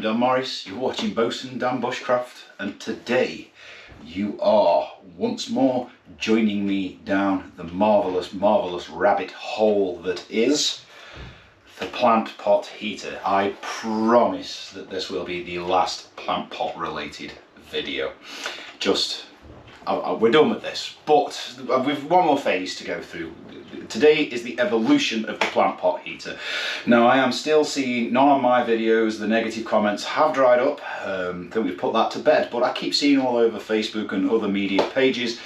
Dan Morris, you're watching Bosun Dan Bushcraft, and today you are once more joining me down the marvellous rabbit hole that is the plant pot heater. I promise that this will be the last plant pot related video. We're done with this, but we've one more phase to go through. Today is the evolution of the plant pot heater. Now I am still seeing, none of my videos, the negative comments have dried up. I think we've put that to bed, but I keep seeing all over Facebook and other media pages,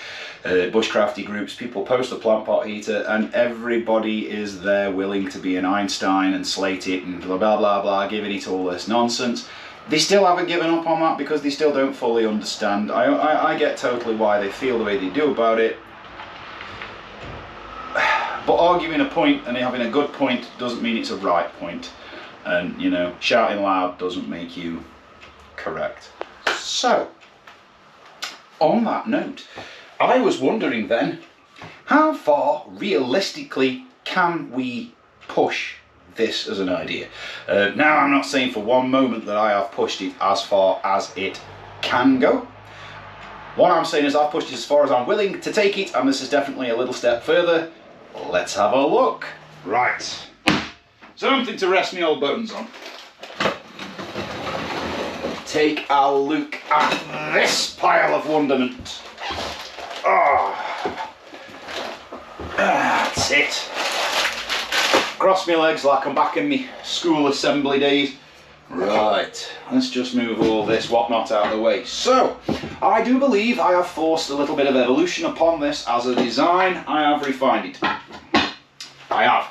bushcrafty groups, people post the plant pot heater and everybody is there willing to be an Einstein and slate it and blah blah blah blah, giving it all this nonsense. They still haven't given up on that because they still don't fully understand. I get totally why they feel the way they do about it. But arguing a point and having a good point doesn't mean it's a right point. And, you know, shouting loud doesn't make you correct. So, on that note, I was wondering then, how far realistically can we push this as an idea? Now I'm not saying for one moment that I have pushed it as far as it can go. What I'm saying is I've pushed it as far as I'm willing to take it, and this is definitely a little step further. Let's have a look. Right, something to rest me old bones on. Take a look at this pile of wonderment. That's it. Cross my legs like I'm back in my school assembly days. Right, let's just move all this whatnot out of the way. So, I do believe I have forced a little bit of evolution upon this as a design. I have refined it. I have.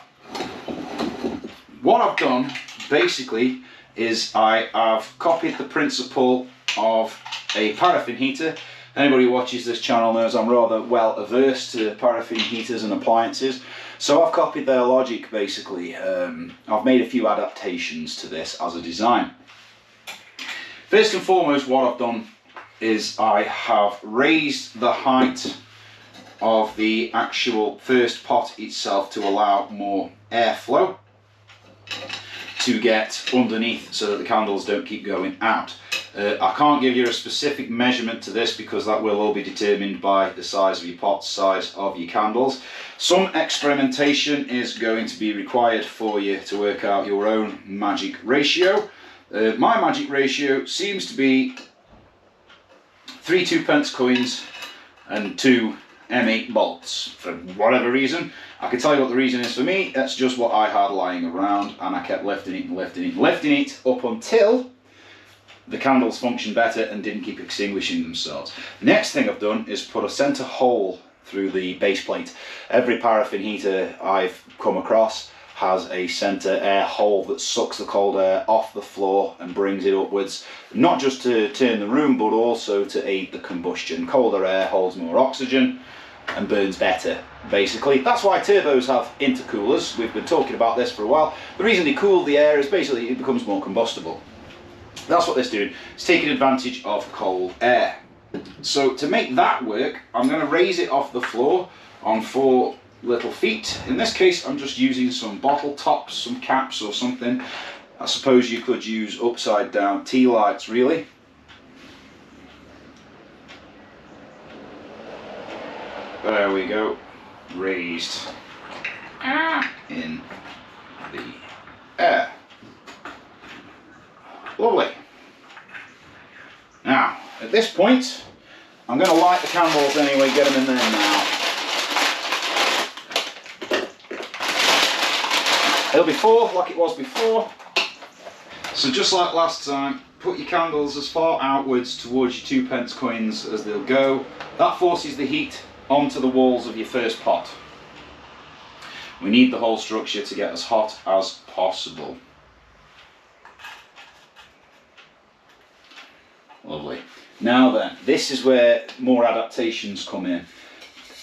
What I've done, basically, is I have copied the principle of a paraffin heater. Anybody who watches this channel knows I'm rather well averse to paraffin heaters and appliances. So I've copied their logic basically. I've made a few adaptations to this as a design. First and foremost, what I've done is I have raised the height of the actual first pot itself to allow more airflow to get underneath so that the candles don't keep going out. I can't give you a specific measurement to this because that will all be determined by the size of your pot, size of your candles. Some experimentation is going to be required for you to work out your own magic ratio. My magic ratio seems to be 3 2p coins and 2 M8 bolts. For whatever reason, I can tell you what the reason is for me. That's just what I had lying around, and I kept lifting it and lifting it and lifting it up until the candles functioned better and didn't keep extinguishing themselves. Next thing I've done is put a centre hole through the base plate. Every paraffin heater I've come across has a centre air hole that sucks the cold air off the floor and brings it upwards, not just to turn the room but also to aid the combustion. Colder air holds more oxygen and burns better, basically. That's why turbos have intercoolers. We've been talking about this for a while. The reason they cool the air is basically it becomes more combustible. That's what this is doing. It's taking advantage of cold air. So to make that work, I'm going to raise it off the floor on 4 little feet. In this case, I'm just using some bottle tops, some caps or something. I suppose you could use upside down tea lights, really. There we go. Raised in the air. Lovely. Now, at this point, I'm going to light the candles anyway, get them in there now. It'll be 4 like it was before. So just like last time, put your candles as far outwards towards your 2p coins as they'll go. That forces the heat onto the walls of your first pot. We need the whole structure to get as hot as possible. Lovely. Now then, this is where more adaptations come in.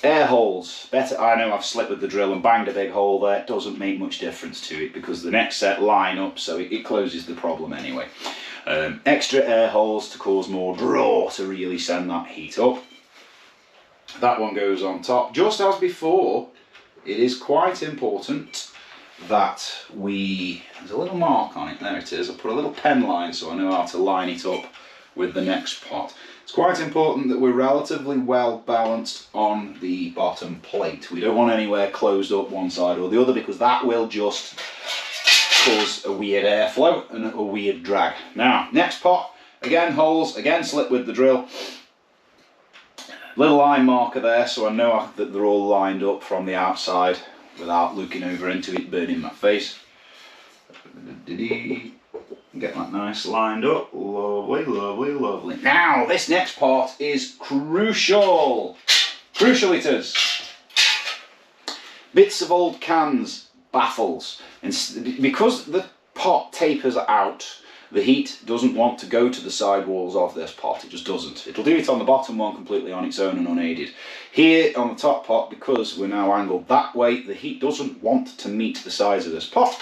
Air holes. Better, I know I've slipped with the drill and banged a big hole there. It doesn't make much difference to it because the next set line up, so it closes the problem anyway. Extra air holes to cause more draw to really send that heat up. That one goes on top. Just as before, it is quite important that there's a little mark on it, there it is. I put a little pen line so I know how to line it up with the next pot. It's quite important that we're relatively well balanced on the bottom plate. We don't want anywhere closed up one side or the other, because that will just cause a weird airflow and a weird drag. Now, next pot, again holes, again slit with the drill. Little line marker there so I know that they're all lined up from the outside without looking over into it, burning my face. Get that nice lined up. Lovely, lovely, lovely. Now, this next part is crucial. Crucial it is. Bits of old cans, baffles. And because the pot tapers out, the heat doesn't want to go to the side walls of this pot. It just doesn't. It'll do it on the bottom one completely on its own and unaided. Here on the top pot, because we're now angled that way, the heat doesn't want to meet the sides of this pot.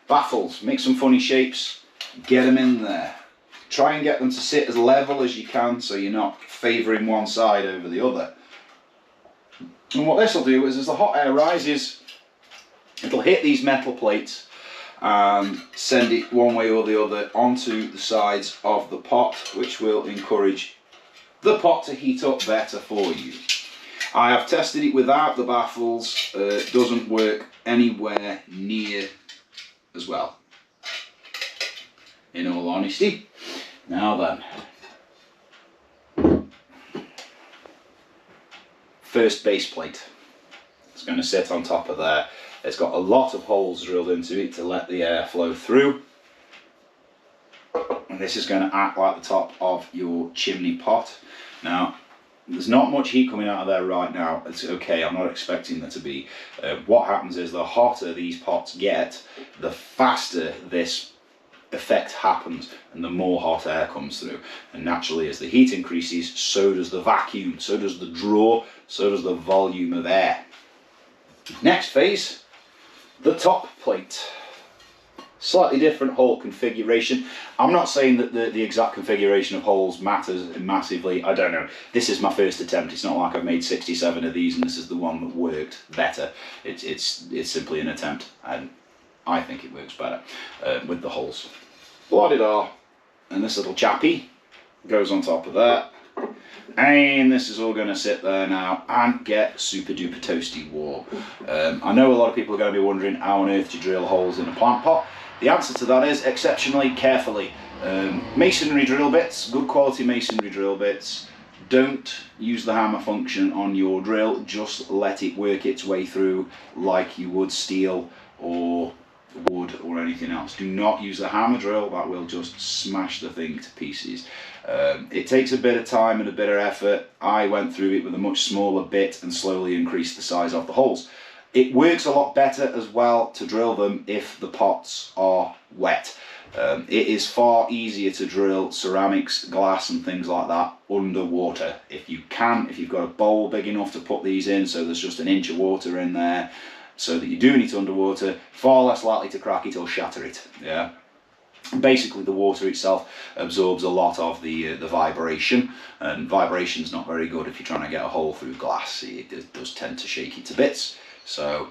Baffles, make some funny shapes. Get them in there. Try and get them to sit as level as you can so you're not favouring one side over the other. And what this will do is, as the hot air rises, it'll hit these metal plates and send it one way or the other onto the sides of the pot, which will encourage the pot to heat up better for you. I have tested it without the baffles. It doesn't work anywhere near as well, in all honesty. Now then, first base plate. It's going to sit on top of there. It's got a lot of holes drilled into it to let the air flow through. And this is going to act like the top of your chimney pot. Now, there's not much heat coming out of there right now. It's okay, I'm not expecting there to be. What happens is, the hotter these pots get, the faster this effect happens and the more hot air comes through. And naturally, as the heat increases, so does the vacuum, so does the draw, so does the volume of air. Next phase, the top plate. Slightly different hole configuration. I'm not saying that the exact configuration of holes matters massively. I don't know. This is my first attempt. It's not like I've made 67 of these and this is the one that worked better. It's simply an attempt, and I think it works better with the holes. La-di-da. And this little chappy goes on top of that. And this is all going to sit there now and get super duper toasty warm. I know a lot of people are going to be wondering, how on earth do you drill holes in a plant pot? The answer to that is exceptionally carefully. Masonry drill bits, good quality masonry drill bits. Don't use the hammer function on your drill, just let it work its way through like you would steel or wood or anything else. Do not use the hammer drill, that will just smash the thing to pieces. It takes a bit of time and a bit of effort. I went through it with a much smaller bit and slowly increased the size of the holes. It works a lot better as well to drill them if the pots are wet. It is far easier to drill ceramics, glass and things like that underwater. If you can, if you've got a bowl big enough to put these in so there's just an inch of water in there so that you're doing it underwater, far less likely to crack it or shatter it. Yeah. Basically, the water itself absorbs a lot of the vibration, and vibration's not very good if you're trying to get a hole through glass. It does tend to shake it to bits. So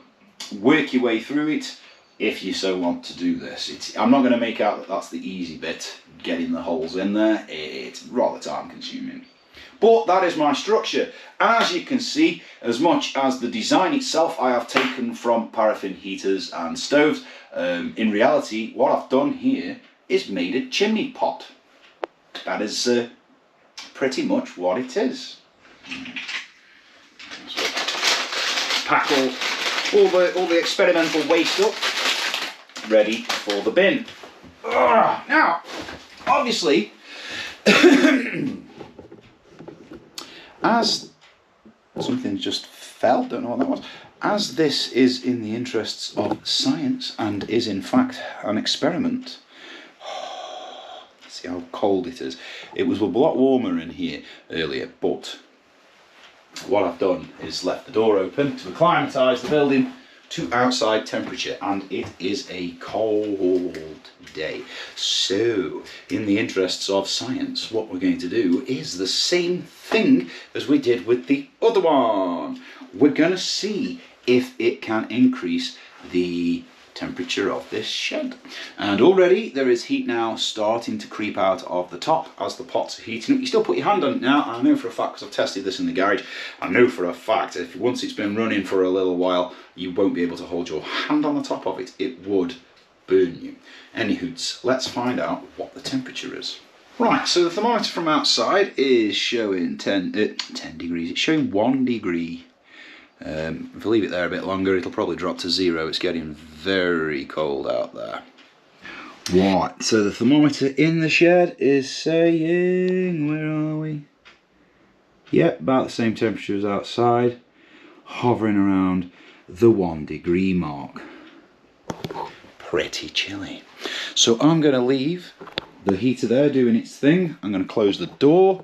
work your way through it if you so want to do this. I'm not going to make out that that's the easy bit, getting the holes in there. It's rather time consuming. But that is my structure. As you can see, as much as the design itself I have taken from paraffin heaters and stoves, in reality what I've done here is made a chimney pot. That is pretty much what it is. Pack all the experimental waste up, ready for the bin. Now, obviously, as something just fell, don't know what that was, as this is in the interests of science and is in fact an experiment, see how cold it is. It was a lot warmer in here earlier, but what I've done is left the door open to acclimatise the building to outside temperature, and it is a cold day. So, in the interests of science, what we're going to do is the same thing as we did with the other one. We're going to see if it can increase the temperature of this shed. And already there is heat now starting to creep out of the top as the pots are heating up. You still put your hand on it now. I know for a fact, because I've tested this in the garage, I know for a fact if once it's been running for a little while, you won't be able to hold your hand on the top of it. It would burn you. Anywhoots, let's find out what the temperature is. Right, so the thermometer from outside is showing 10 degrees. It's showing 1 degree. If I leave it there a bit longer, it'll probably drop to 0. It's getting very cold out there. Right, so the thermometer in the shed is saying, where are we? Yep, about the same temperature as outside, hovering around the 1 degree mark. Pretty chilly. So I'm going to leave the heater there doing its thing. I'm going to close the door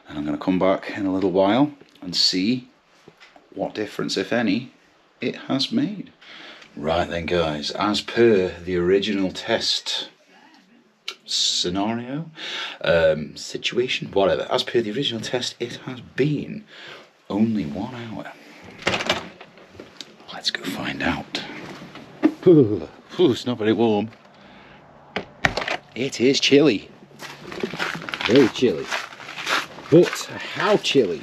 and I'm going to come back in a little while and see what difference, if any, it has made. Right then guys, as per the original test scenario, situation, whatever, as per the original test, it has been only 1 hour. Let's go find out. Ooh, it's not very warm. It is chilly. Very chilly. But how chilly?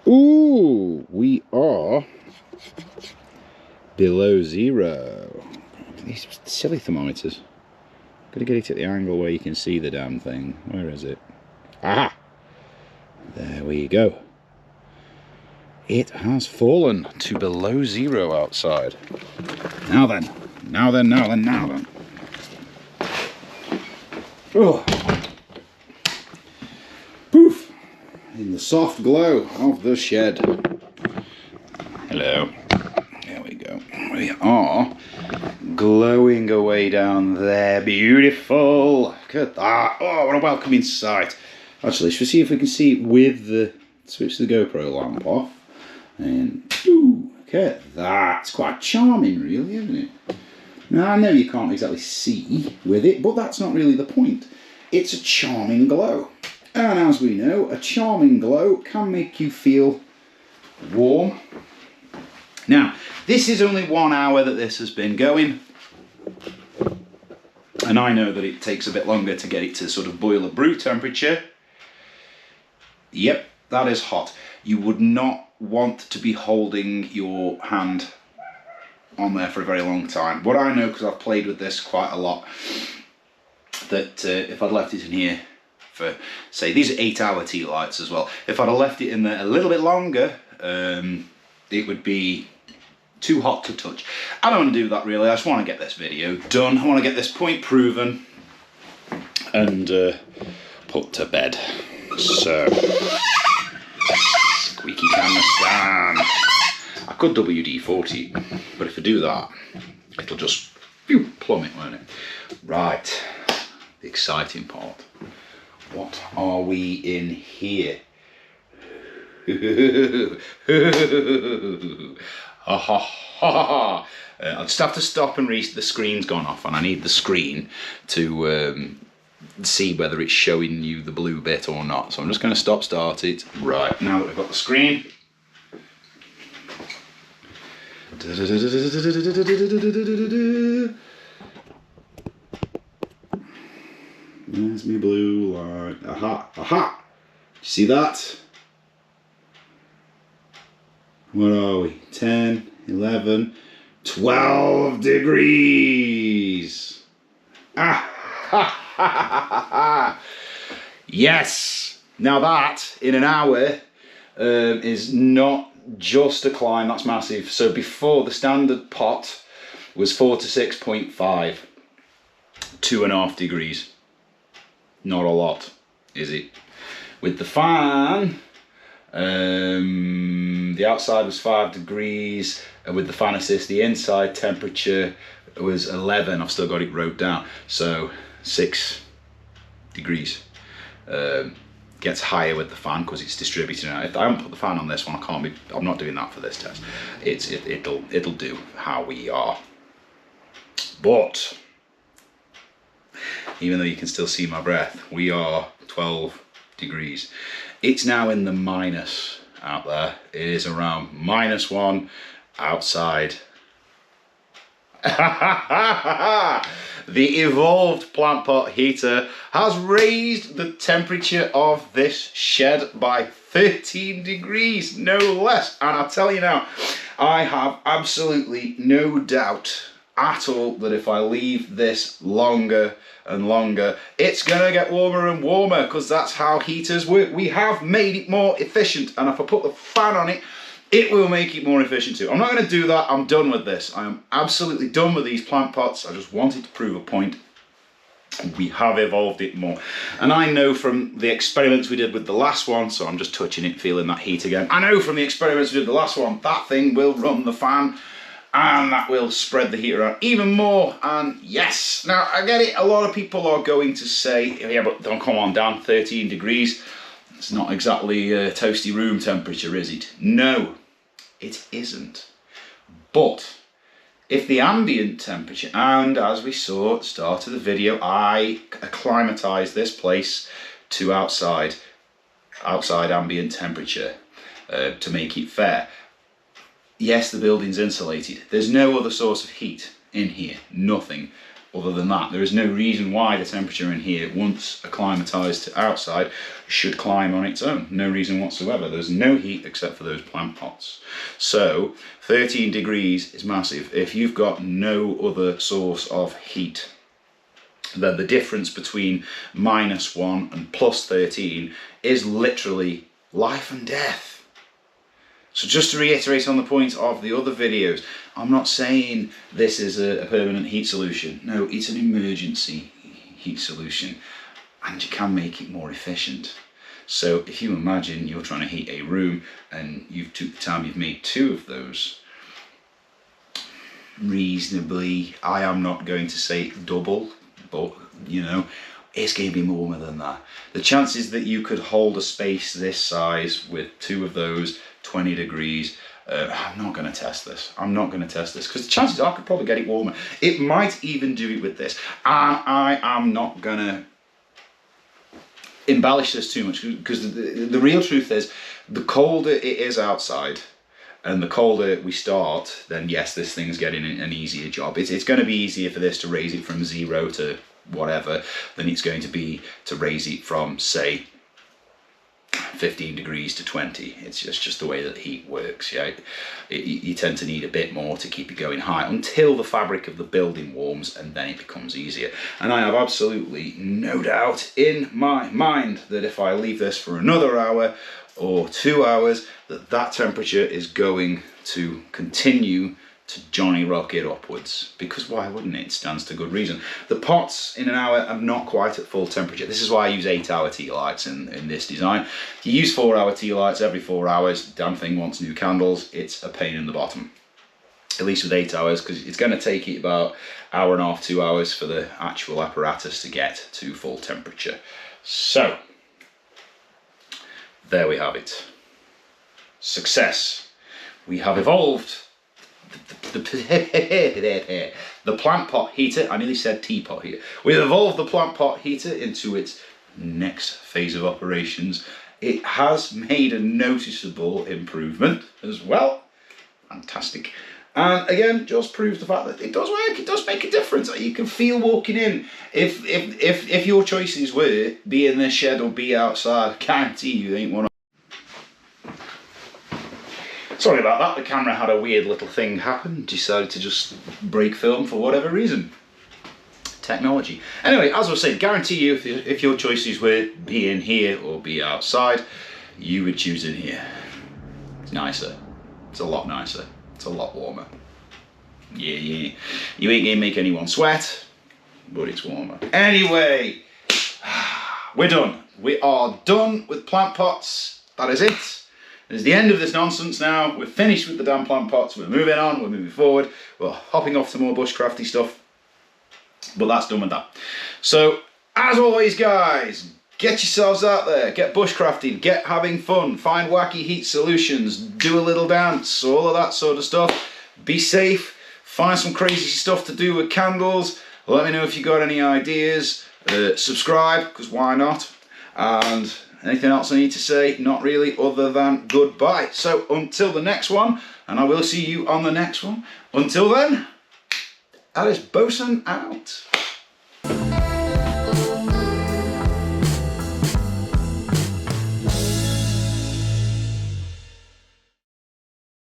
Ooh, we are below 0. These silly thermometers. Gotta get it at the angle where you can see the damn thing. Where is it? Aha! There we go. It has fallen to below 0 outside. Now then. Oh. Poof! In the soft glow of the shed. Hello. There we go. We are glowing away down there. Beautiful. Look at that. Oh, what a welcoming sight. Actually, should we see if we can see it with the switch the GoPro lamp off? And ooh, look at that. It's quite charming, really, isn't it? Now, I know you can't exactly see with it, but that's not really the point. It's a charming glow. And as we know, a charming glow can make you feel warm. Now, this is only 1 hour that this has been going. And I know that it takes a bit longer to get it to sort of boiler brew temperature. Yep, that is hot. You would not want to be holding your hand on there for a very long time. What I know, because I've played with this quite a lot, that if I'd left it in here for, say, these are 8-hour tea lights as well. If I'd have left it in there a little bit longer, it would be too hot to touch. I don't want to do that really. I just want to get this video done. I want to get this point proven and put to bed. So, squeaky camera stand. I could WD-40, but if I do that, it'll just plummet, won't it? Right, the exciting part. What are we in here? I'll just have to stop and read. The screen's gone off, and I need the screen to see whether it's showing you the blue bit or not. So I'm just going to start it. Right, now that we've got the screen. There's me blue light. Aha, aha! You see that? What are we? 10, 11, 12 degrees! Ah! Ha ha ha ha! Yes! Now that, in an hour, is not just a climb, that's massive. So before, the standard pot was 4 to 6.5, 2.5 degrees. Not a lot, is it? With the fan, the outside was 5 degrees, and with the fan assist, the inside temperature was 11. I've still got it wrote down. So 6 degrees. Gets higher with the fan because it's distributing out. If I haven't put the fan on this one, I'm not doing that for this test. It'll do how we are. But even though you can still see my breath, we are 12 degrees. It's now in the minus out there. It is around -1 outside. The evolved plant pot heater has raised the temperature of this shed by 13 degrees, no less. And I'll tell you now, I have absolutely no doubt at all that if I leave this longer and longer, it's gonna get warmer and warmer, because that's how heaters work. We have made it more efficient, and if I put the fan on it, it will make it more efficient too. I'm not going to do that. I'm done with this. I am absolutely done with these plant pots. I just wanted to prove a point. We have evolved it more. And I know from the experiments we did with the last one, so I'm just touching it, feeling that heat again. I know from the experiments we did with the last one, that thing will run the fan and that will spread the heat around even more. And yes, now I get it. A lot of people are going to say, yeah, but don't come on, Dan, 13 degrees. It's not exactly toasty room temperature, is it? No. It isn't. But if the ambient temperature, and as we saw at the start of the video, I acclimatise this place to outside ambient temperature to make it fair. Yes, the building's insulated. There's no other source of heat in here, nothing other than that. There is no reason why the temperature in here, once acclimatised to outside, should climb on its own. No reason whatsoever. There's no heat except for those plant pots. So 13 degrees is massive. If you've got no other source of heat, then the difference between -1 and +13 is literally life and death. So just to reiterate on the point of the other videos, I'm not saying this is a permanent heat solution. No, it's an emergency heat solution, and you can make it more efficient. So if you imagine you're trying to heat a room and you've took the time, you've made 2 of those, reasonably, I am not going to say double, but you know, it's going to be warmer than that. The chances that you could hold a space this size with 2 of those 20 degrees, I'm not going to test this. I'm not going to test this, because the chances are I could probably get it warmer. It might even do it with this. And I am not going to embellish this too much, because the real truth is, the colder it is outside and the colder we start, then yes, this thing's getting an easier job. It's going to be easier for this to raise it from 0 to whatever than it's going to be to raise it from, say, 15 degrees to 20. It's just the way that heat works. Yeah, you tend to need a bit more to keep it going high until the fabric of the building warms, and then it becomes easier. And I have absolutely no doubt in my mind that if I leave this for another hour or 2 hours, that temperature is going to continue to Johnny Rocket upwards, because why wouldn't it? It stands to good reason. The pots in an hour are not quite at full temperature. This is why I use 8-hour tea lights in this design. If you use 4-hour tea lights every 4 hours, damn thing wants new candles. It's a pain in the bottom. At least with 8 hours, because it's going to take it about 1.5 to 2 hours for the actual apparatus to get to full temperature. So there we have it. Success. We have evolved the plant pot heater. I nearly said teapot heater. We've evolved the plant pot heater into its next phase of operations. It has made a noticeable improvement as well. Fantastic. And again, just proves the fact that it does work. It does make a difference. You can feel walking in. If your choices were be in this shed or be outside, I guarantee you ain't one. Sorry about that, the camera had a weird little thing happen, decided to just break film for whatever reason. Technology. Anyway, as I was saying, guarantee you if your choices were be in here or be outside, you would choose in here. It's nicer. It's a lot nicer. It's a lot warmer. Yeah. You ain't gonna make anyone sweat, but it's warmer. Anyway, we're done. We are done with plant pots. That is it. It's the end of this nonsense now. We're finished with the damn plant pots. We're moving on, we're moving forward. We're hopping off to more bushcrafty stuff. But that's done with that. So, as always, guys, get yourselves out there. Get bushcrafting. Get having fun. Find wacky heat solutions. Do a little dance. All of that sort of stuff. Be safe. Find some crazy stuff to do with candles. Let me know if you got any ideas. Subscribe, because why not? And Anything else I need to say? Not really, other than goodbye. So until the next one, and I will see you on the next one. Until then, Alice Bosun out.